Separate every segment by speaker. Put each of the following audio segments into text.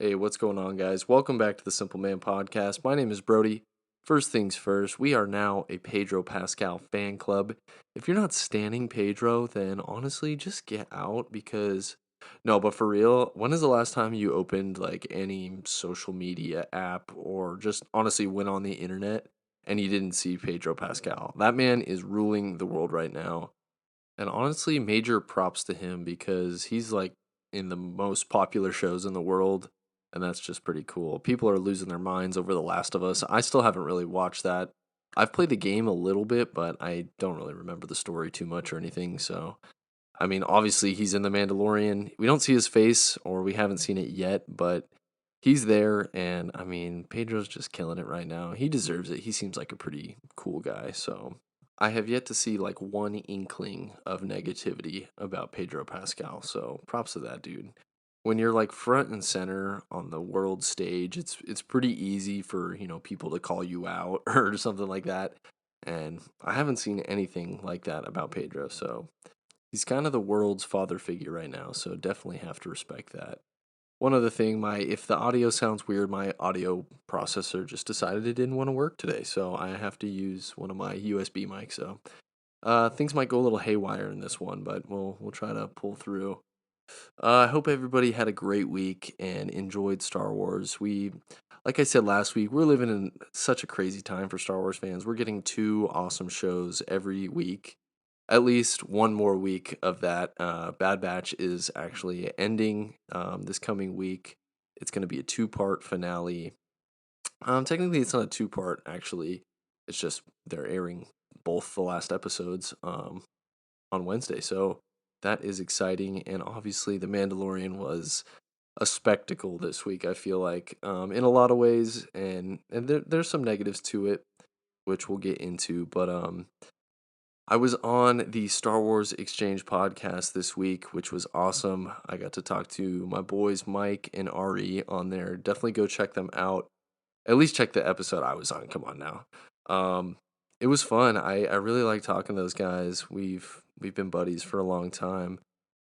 Speaker 1: Hey, what's going on, guys? Welcome back to the Simple Man Podcast. My name is Brody. First things first, we are now a Pedro Pascal fan club. If you're not standing Pedro, then honestly, just get out because, no, but for real, when is the last time you opened like any social media app or just honestly went on the internet and you didn't see Pedro Pascal? That man is ruling the world right now. And honestly, major props to him because he's like in the most popular shows in the world, and that's just pretty cool. People are losing their minds over The Last of Us. I still haven't really watched that. I've played the game a little bit, but I don't really remember the story too much or anything. So, I mean, obviously he's in The Mandalorian. We don't see his face, or we haven't seen it yet, but he's there, and I mean, Pedro's just killing it right now. He deserves it. He seems like a pretty cool guy, so I have yet to see like one inkling of negativity about Pedro Pascal. So props to that dude. When you're like front and center on the world stage, it's pretty easy for, people to call you out or something like that. And I haven't seen anything like that about Pedro. So he's kind of the world's father figure right now. So definitely have to respect that. One other thing, my if the audio sounds weird, my audio processor just decided it didn't want to work today, so I have to use one of my USB mics. So things might go a little haywire in this one, but we'll try to pull through. I hope everybody had a great week and enjoyed Star Wars. Like I said last week, we're living in such a crazy time for Star Wars fans. We're getting two awesome shows every week. At least one more week of that. Bad Batch is actually ending this coming week. It's going to be a two-part finale. Technically, it's not a two-part. Actually, it's just they're airing both the last episodes on Wednesday. So that is exciting. And obviously, The Mandalorian was a spectacle this week. I feel like in a lot of ways, and there's some negatives to it, which we'll get into. But I was on the Star Wars Exchange podcast this week, which was awesome. I got to talk to my boys Mike and Ari on there. Definitely go check them out. At least check the episode I was on. Come on now. Um, it was fun. I really like talking to those guys. We've been buddies for a long time.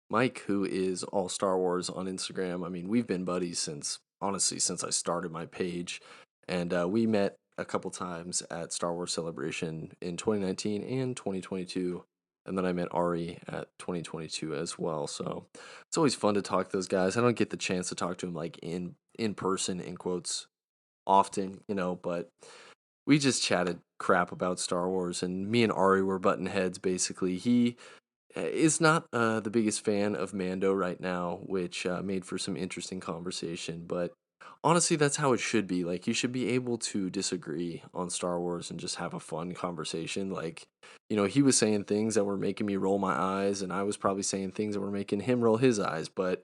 Speaker 1: Mike, who is all Star Wars on Instagram. I mean, we've been buddies since honestly since I started my page, and we met a couple times at Star Wars Celebration in 2019 and 2022, and then I met Ari at 2022 as well. So it's always fun to talk to those guys. I don't get the chance to talk to them like in person in quotes often, but we just chatted crap about Star Wars, and me and Ari were button heads basically. He is not the biggest fan of Mando right now, which made for some interesting conversation. But honestly, that's how it should be. Like, you should be able to disagree on Star Wars and just have a fun conversation. Like, he was saying things that were making me roll my eyes, and I was probably saying things that were making him roll his eyes. But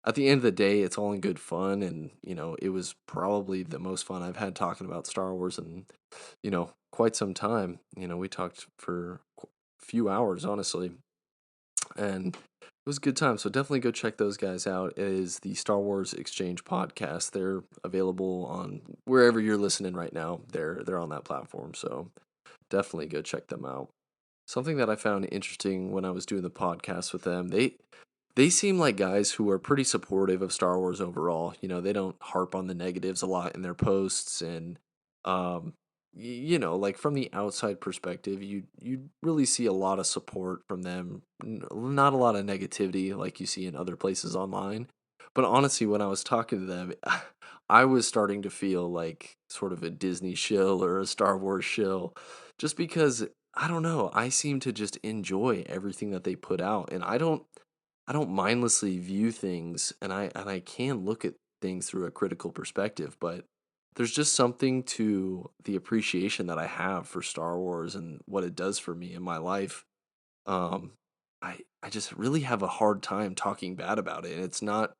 Speaker 1: at the end of the day, it's all in good fun. And, it was probably the most fun I've had talking about Star Wars in, quite some time. We talked for a few hours, honestly, and it was a good time. So definitely go check those guys out. It is the Star Wars Exchange podcast. They're available on wherever you're listening right now. They're on that platform. So definitely go check them out. Something that I found interesting when I was doing the podcast with them, they seem like guys who are pretty supportive of Star Wars overall. They don't harp on the negatives a lot in their posts, and um like from the outside perspective, you really see a lot of support from them. Not a lot of negativity like you see in other places online. But honestly, when I was talking to them, I was starting to feel like sort of a Disney shill or a Star Wars shill, just because I don't know, I seem to just enjoy everything that they put out, and I don't mindlessly view things, and I can look at things through a critical perspective, but there's just something to the appreciation that I have for Star Wars and what it does for me in my life. Um, I just really have a hard time talking bad about it, and it's not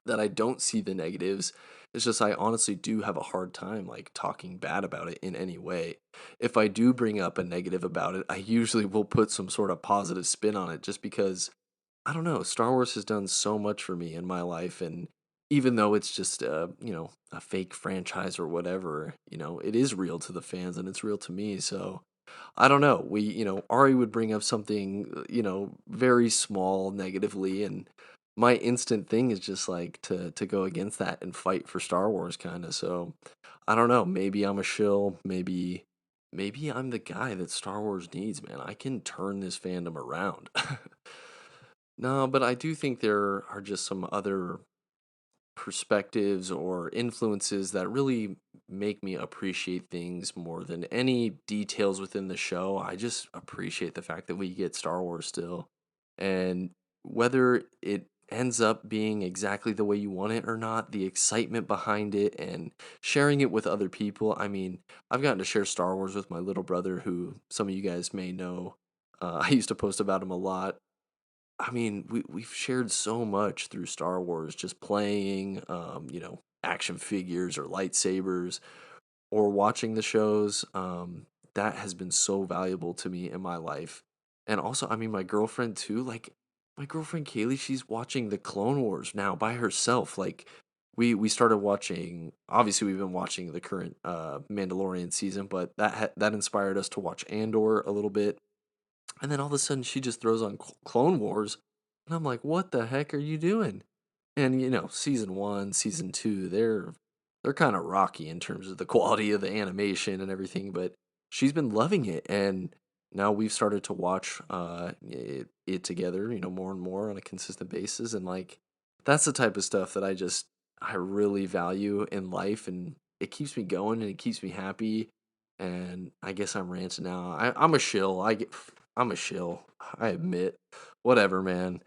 Speaker 1: that I don't see the negatives. It's just I honestly do have a hard time like talking bad about it in any way. If I do bring up a negative about it, I usually will put some sort of positive spin on it just because I don't know. Star Wars has done so much for me in my life, and even though it's just a fake franchise or whatever, it is real to the fans and it's real to me. So I don't know. Ari would bring up something very small negatively, and my instant thing is just like to go against that and fight for Star Wars kind of. So I don't know, maybe I'm a shill, maybe I'm the guy that Star Wars needs, man. I can turn this fandom around. No, but I do think there are just some other perspectives or influences that really make me appreciate things more than any details within the show. I just appreciate the fact that we get Star Wars still. And whether it ends up being exactly the way you want it or not, the excitement behind it and sharing it with other people. I mean, I've gotten to share Star Wars with my little brother, who some of you guys may know. I used to post about him a lot. I mean, we've shared so much through Star Wars, just playing, action figures or lightsabers or watching the shows. That has been so valuable to me in my life. And also, I mean, my girlfriend too. Like my girlfriend Kaylee, she's watching the Clone Wars now by herself. Like we started watching. Obviously, we've been watching the current Mandalorian season, but that inspired us to watch Andor a little bit, and then all of a sudden she just throws on Clone Wars, and I'm like, "What the heck are you doing?" And season 1, season 2, they're kind of rocky in terms of the quality of the animation and everything, but she's been loving it, and now we've started to watch it together, more and more on a consistent basis, and like that's the type of stuff that I really value in life, and it keeps me going and it keeps me happy. And I guess I'm ranting now. I'm a shill. I'm a shill. I admit. Whatever, man.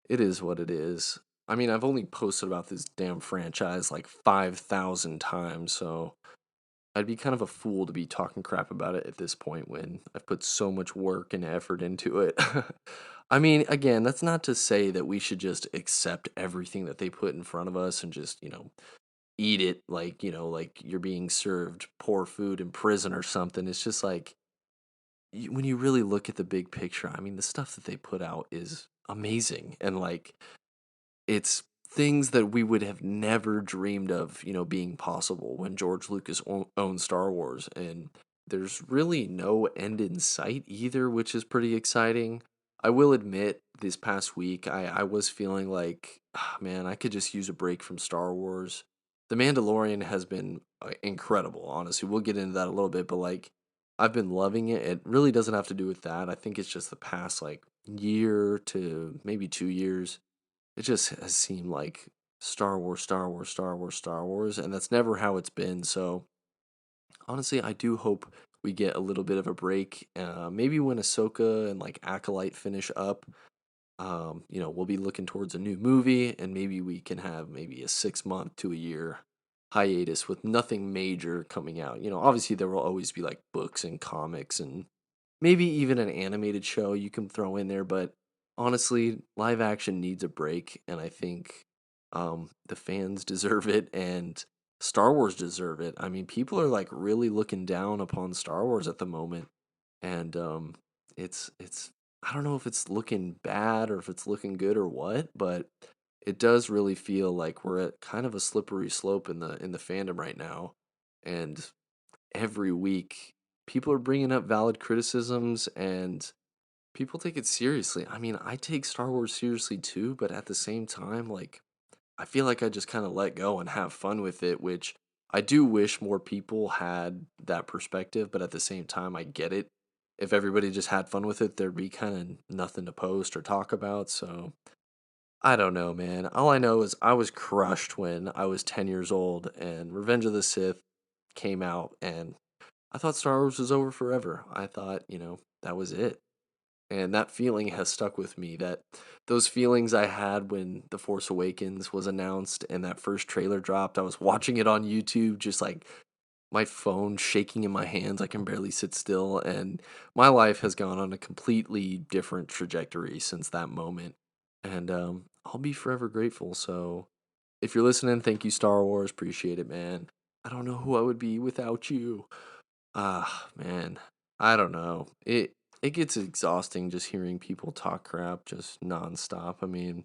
Speaker 1: It is what it is. I mean, I've only posted about this damn franchise like 5,000 times, so I'd be kind of a fool to be talking crap about it at this point when I've put so much work and effort into it. I mean, again, that's not to say that we should just accept everything that they put in front of us and just, eat it like, like you're being served poor food in prison or something. It's just like, when you really look at the big picture, I mean, the stuff that they put out is amazing. And like, it's things that we would have never dreamed of, being possible when George Lucas owned Star Wars. And there's really no end in sight either, which is pretty exciting. I will admit, this past week, I was feeling like, "Ah, man, I could just use a break from Star Wars." The Mandalorian has been incredible, honestly. We'll get into that a little bit, but like, I've been loving it. It really doesn't have to do with that. I think it's just the past like year to maybe 2 years, it just has seemed like Star Wars, Star Wars, Star Wars, Star Wars, and that's never how it's been. So honestly, I do hope we get a little bit of a break. Maybe when Ahsoka and like Acolyte finish up, we'll be looking towards a new movie, and maybe we can have maybe a 6 month to a year hiatus with nothing major coming out. Obviously there will always be like books and comics and maybe even an animated show you can throw in there, but honestly, live action needs a break, and I think the fans deserve it, and Star Wars deserve it. I mean, people are like really looking down upon Star Wars at the moment, and it's I don't know if it's looking bad or if it's looking good or what, but it does really feel like we're at kind of a slippery slope in the fandom right now, and every week people are bringing up valid criticisms and people take it seriously. I mean, I take Star Wars seriously too, but at the same time, like, I feel like I just kind of let go and have fun with it, which I do wish more people had that perspective, but at the same time, I get it. If everybody just had fun with it, there'd be kind of nothing to post or talk about. So I don't know, man. All I know is I was crushed when I was 10 years old and Revenge of the Sith came out, and I thought Star Wars was over forever. I thought, that was it. And that feeling has stuck with me. Those feelings I had when The Force Awakens was announced and that first trailer dropped, I was watching it on YouTube, just like my phone shaking in my hands. I can barely sit still. And my life has gone on a completely different trajectory since that moment. And I'll be forever grateful. So if you're listening, thank you, Star Wars. Appreciate it, man. I don't know who I would be without you. Ah, man. I don't know. It gets exhausting just hearing people talk crap just nonstop. I mean,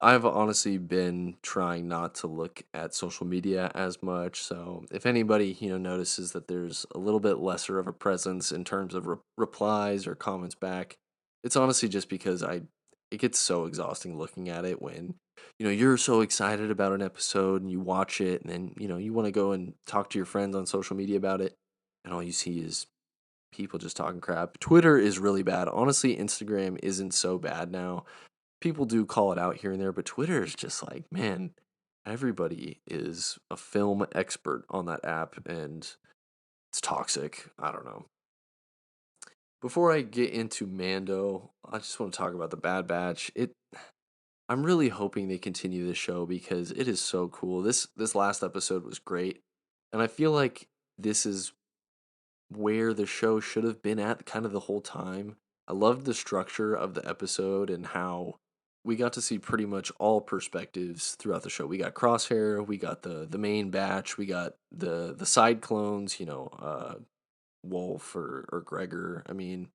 Speaker 1: I've honestly been trying not to look at social media as much. So if anybody, notices that there's a little bit lesser of a presence in terms of replies or comments back, it's honestly just because it gets so exhausting looking at it when you're so excited about an episode and you watch it and then, you want to go and talk to your friends on social media about it and all you see is people just talking crap. Twitter is really bad. Honestly, Instagram isn't so bad now. People do call it out here and there, but Twitter is just like, man, everybody is a film expert on that app and it's toxic. I don't know. Before I get into Mando, I just want to talk about the Bad Batch. I'm really hoping they continue this show because it is so cool. This last episode was great, and I feel like this is where the show should have been at kind of the whole time. I loved the structure of the episode and how we got to see pretty much all perspectives throughout the show. We got Crosshair, we got the main batch, we got the side clones, Wolf or Gregor. I mean,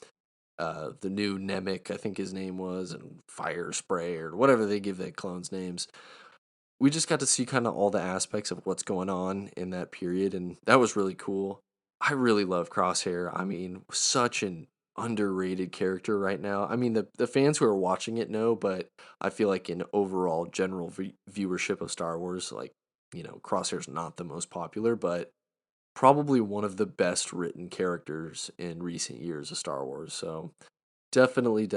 Speaker 1: the new Nemec, I think his name was, and Fire Spray or whatever they give their clones names. We just got to see kind of all the aspects of what's going on in that period, and that was really cool. I really love Crosshair. I mean, such an underrated character right now. I mean, the fans who are watching it know, but I feel like in overall general viewership of Star Wars, like, Crosshair's not the most popular, but probably one of the best written characters in recent years of Star Wars. So definitely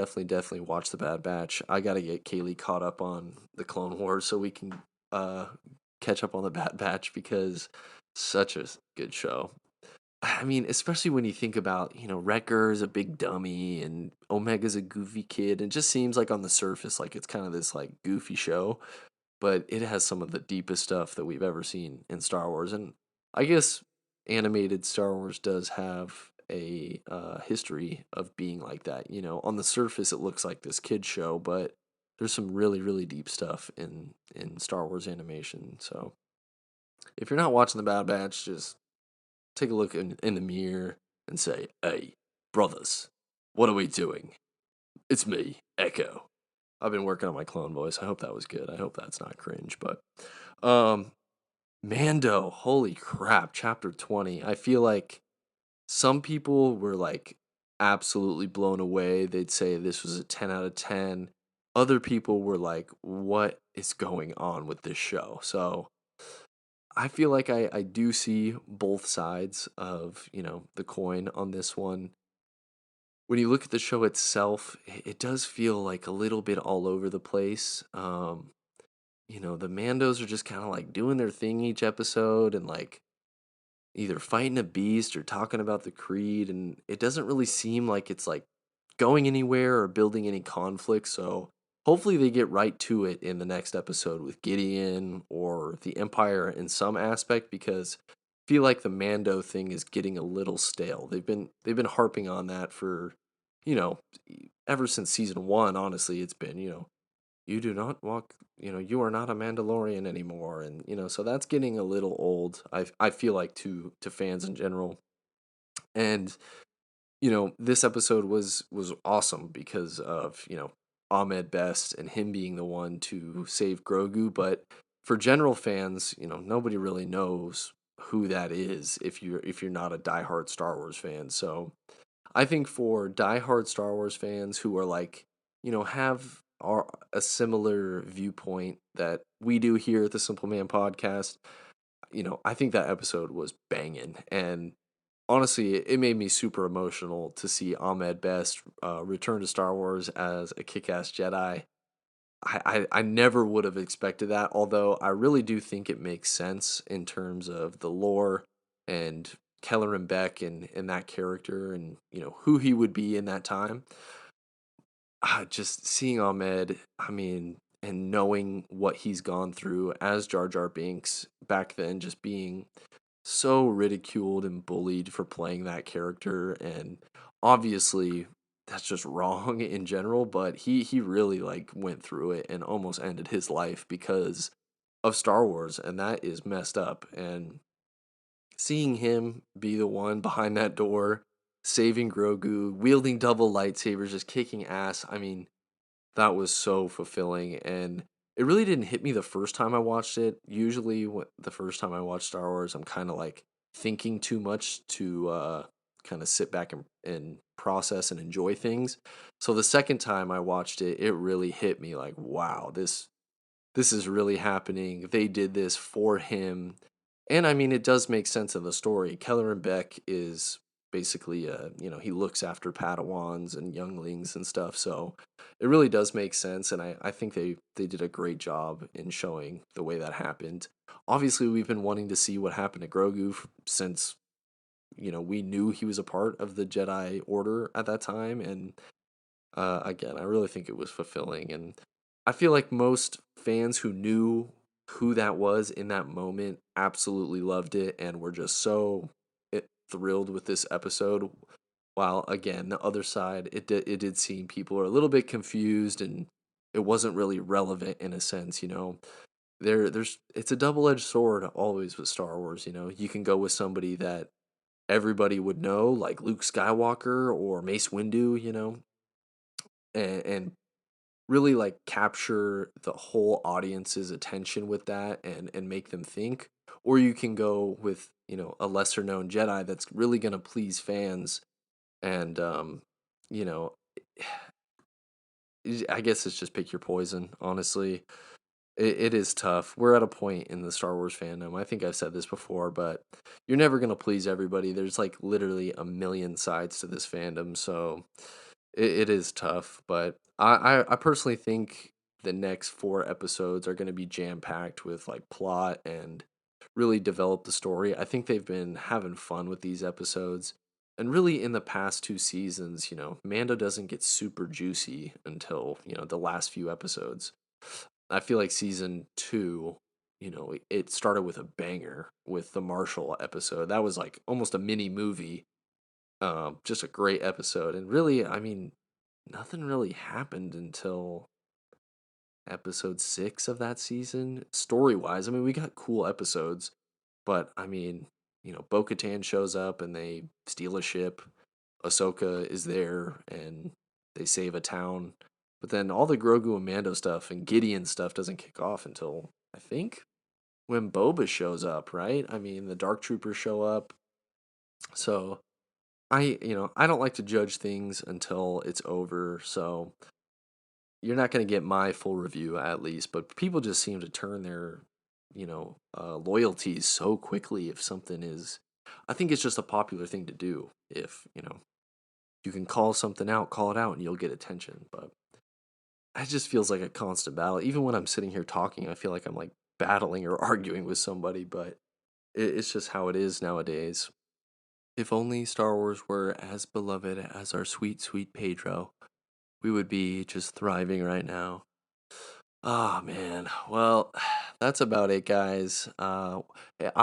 Speaker 1: watch the Bad Batch. I gotta get Kaylee caught up on the Clone Wars so we can uh catch up on the Bad Batch because such a good show. I mean, especially when you think about, Wrecker is a big dummy and Omega's a goofy kid. It just seems like on the surface, like it's kind of this like goofy show, but it has some of the deepest stuff that we've ever seen in Star Wars. And I guess animated Star Wars does have a history of being like that. On the surface, it looks like this kid show, but there's some really deep stuff in Star Wars animation. So if you're not watching the Bad Batch, just take a look in the mirror and say, "Hey, brothers, what are we doing? It's me, Echo." I've been working on my clone voice. I hope that was good. I hope that's not cringe, but um Mando, holy crap, chapter 20. I feel like some people were like absolutely blown away. They'd say this was a 10 out of 10. Other people were like, what is going on with this show? So I feel like I do see both sides of, the coin on this one. When you look at the show itself, it does feel like a little bit all over the place. The Mandos are just kind of like doing their thing each episode and like either fighting a beast or talking about the creed, and it doesn't really seem like it's like going anywhere or building any conflict. So hopefully they get right to it in the next episode with Gideon or the Empire in some aspect, because I feel like the Mando thing is getting a little stale. They've been harping on that for, you know ever since season 1. Honestly, it's been, you do not walk, you are not a Mandalorian anymore, and so that's getting a little old. I feel like to fans in general. And this episode was awesome because of, Ahmed Best and him being the one to save Grogu, but for general fans, nobody really knows who that is if you're not a diehard Star Wars fan. So I think for diehard Star Wars fans who are like, have a similar viewpoint that we do here at the Simple Man podcast, I think that episode was banging. And honestly, it made me super emotional to see Ahmed Best return to Star Wars as a kick-ass Jedi. I never would have expected that, although I really do think it makes sense in terms of the lore and Kelleran Beck and that character and, who he would be in that time. Just seeing Ahmed, I mean, and knowing what he's gone through as Jar Jar Binks back then, just being so ridiculed and bullied for playing that character, and obviously that's just wrong in general, but he really like went through it and almost ended his life because of Star Wars, and that is messed up. And seeing him be the one behind that door saving Grogu, wielding double lightsabers, just kicking ass, I mean, that was so fulfilling, and it really didn't hit me the first time I watched it. Usually, the first time I watch Star Wars, I'm kind of like thinking too much to kind of sit back and process and enjoy things. So the second time I watched it, it really hit me like, wow, this is really happening. They did this for him. And I mean, it does make sense of the story. Kelleran Beck is basically, he looks after Padawans and younglings and stuff. So it really does make sense. And I think they did a great job in showing the way that happened. Obviously, we've been wanting to see what happened to Grogu since, we knew he was a part of the Jedi Order at that time. And again, I really think it was fulfilling, and I feel like most fans who knew who that was in that moment absolutely loved it and were just so thrilled with this episode. While again, the other side, it did seem people are a little bit confused and it wasn't really relevant in a sense. There's it's a double edged sword always with Star Wars. You can go with somebody that everybody would know, like Luke Skywalker or Mace Windu. And really like capture the whole audience's attention with that and make them think, or you can go with a lesser known Jedi that's really going to please fans. And you know I guess it's just pick your poison, honestly. It is tough. We're at a point in the Star Wars fandom. I think I've said this before, but you're never going to please everybody. There's like literally a million sides to this fandom. So it is tough, but I personally think the next 4 episodes are going to be jam packed with like plot and really develop the story. I think they've been having fun with these episodes. And really, in the past 2 seasons, Mando doesn't get super juicy until, the last few episodes. I feel like season 2, it started with a banger with the Marshall episode. That was like almost a mini movie. Just a great episode. And really, I mean, nothing really happened until episode 6 of that season. Story wise, I mean, we got cool episodes, but I mean, Bo Katan shows up and they steal a ship. Ahsoka is there and they save a town. But then all the Grogu and Mando stuff and Gideon stuff doesn't kick off until, I think, when Boba shows up, right? I mean, the Dark Troopers show up. So I don't like to judge things until it's over. So you're not going to get my full review at least, but people just seem to turn their, loyalties so quickly if something is. I think it's just a popular thing to do. If you can call something out, call it out, and you'll get attention. But it just feels like a constant battle. Even when I'm sitting here talking, I feel like I'm like battling or arguing with somebody. But it's just how it is nowadays. If only Star Wars were as beloved as our sweet, sweet Pedro, we would be just thriving right now. Oh man. Well, that's about it, guys. I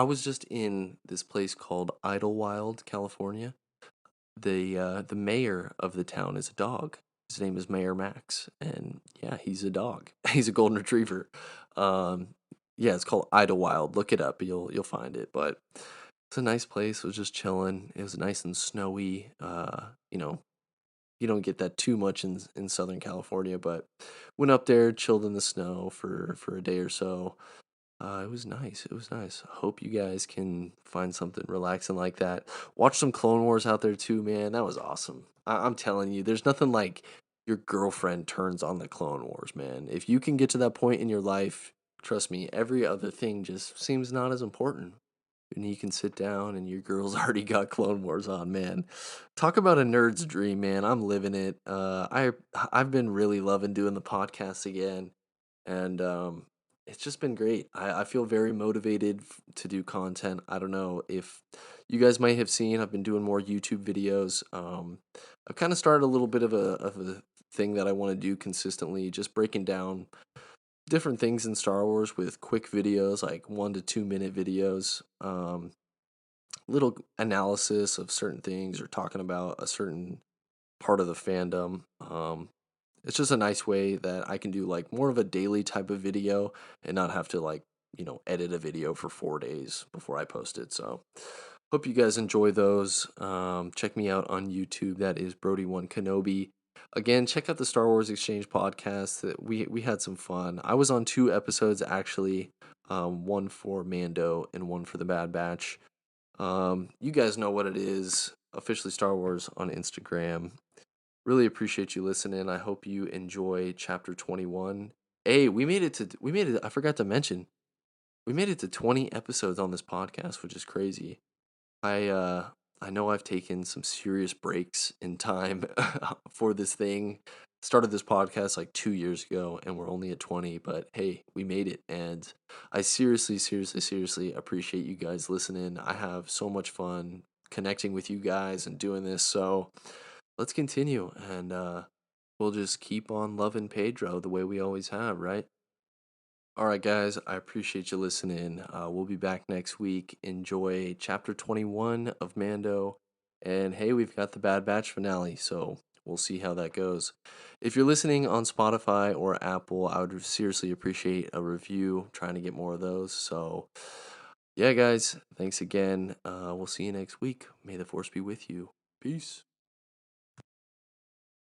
Speaker 1: was just in this place called Idlewild, California. The mayor of the town is a dog. His name is Mayor Max, and yeah, he's a dog. He's a golden retriever. Um, yeah, it's called Idlewild. Look it up. You'll find it. But it's a nice place. It was just chilling. It was nice and snowy. You don't get that too much in Southern California, but went up there, chilled in the snow for a day or so. It was nice. It was nice. Hope you guys can find something relaxing like that. Watch some Clone Wars out there too, man. That was awesome. I'm telling you, there's nothing like your girlfriend turns on the Clone Wars, man. If you can get to that point in your life, trust me, every other thing just seems not as important. And you can sit down and your girl's already got Clone Wars on, man. Talk about a nerd's dream, man. I'm living it. I've been really loving doing the podcast again, and it's just been great. I feel very motivated to do content. I don't know if you guys might have seen. I've been doing more YouTube videos. I've kind of started a little bit of a thing that I want to do consistently, just breaking down different things in Star Wars with quick videos, like 1 to 2 minute videos. Little analysis of certain things or talking about a certain part of the fandom. It's just a nice way that I can do like more of a daily type of video and not have to like, edit a video for 4 days before I post it. So hope you guys enjoy those. Check me out on YouTube. That is Brody One Kenobi. Again, check out the Star Wars Exchange podcast. That we had some fun. I was on 2 episodes actually, one for Mando and one for the Bad Batch. You guys know what it is. Officially Star Wars on Instagram. Really appreciate you listening. I hope you enjoy chapter 21. Hey, we made it. I forgot to mention, we made it to 20 episodes on this podcast, which is crazy. I uh I know I've taken some serious breaks in time for this thing. Started this podcast like 2 years ago and we're only at 20, but hey, we made it. And I seriously appreciate you guys listening. I have so much fun connecting with you guys and doing this. So let's continue and we'll just keep on loving Pedro the way we always have, right? All right, guys, I appreciate you listening. We'll be back next week. Enjoy chapter 21 of Mando. And hey, we've got the Bad Batch finale, so we'll see how that goes. If you're listening on Spotify or Apple, I would seriously appreciate a review, trying to get more of those. So, yeah, guys, thanks again. We'll see you next week. May the Force be with you. Peace.